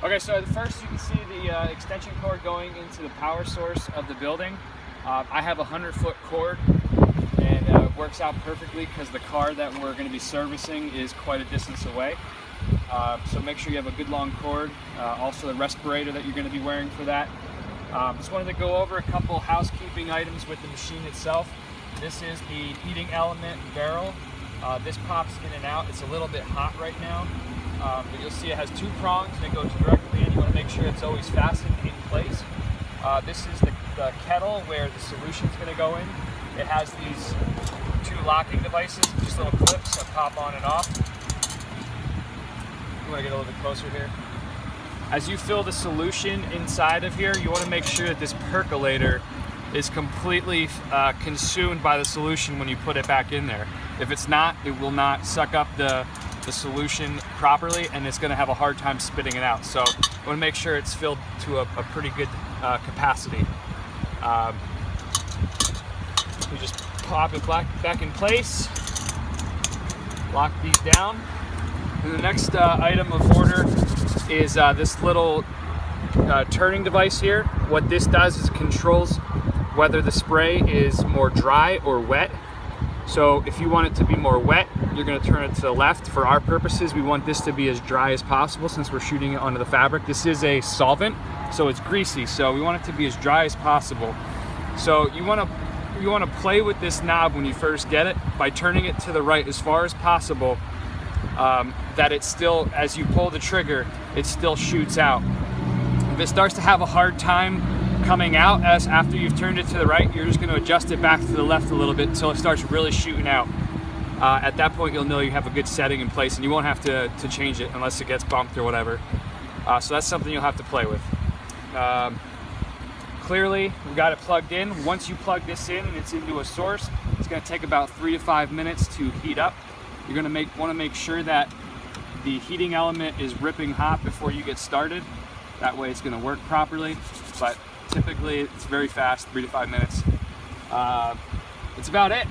Okay, so first you can see the extension cord going into the power source of the building. I have a 100-foot cord, and it works out perfectly because the car that we're going to be servicing is quite a distance away. So make sure you have a good long cord, also the respirator that you're going to be wearing for that. Just wanted to go over a couple housekeeping items with the machine itself. This is the heating element barrel. This pops in and out. It's a little bit hot right now, but you'll see it has two prongs and it goes directly in. You want to make sure it's always fastened in place. This is the kettle where the solution is going to go in. It has these two locking devices, just little clips that pop on and off. You want to get a little bit closer here. As you fill the solution inside of here, you want to make sure that this percolator is completely consumed by the solution when you put it back in there. If it's not, it will not suck up the solution properly, and it's going to have a hard time spitting it out. So you want to make sure it's filled to a pretty good capacity. We just pop it back in place, lock these down. And the next item of order is this little turning device here. What this does is it controls whether the spray is more dry or wet. So if you want it to be more wet, you're going to turn it to the left. For our purposes, we want this to be as dry as possible since we're shooting it onto the fabric. This is a solvent, so it's greasy, so we want it to be as dry as possible. So you want to play with this knob when you first get it by turning it to the right as far as possible, that it still, as you pull the trigger, it still shoots out. If it starts to have a hard time coming out as after you've turned it to the right, you're just going to adjust it back to the left a little bit until it starts really shooting out. At that point, you'll know you have a good setting in place, and you won't have to change it unless it gets bumped or whatever. So that's something you'll have to play with. Clearly, we've got it plugged in. Once you plug this in and it's into a source, it's going to take about 3 to 5 minutes to heat up. You're going to want to make sure that the heating element is ripping hot before you get started. That way it's going to work properly, but typically it's very fast, 3 to 5 minutes. That's about it.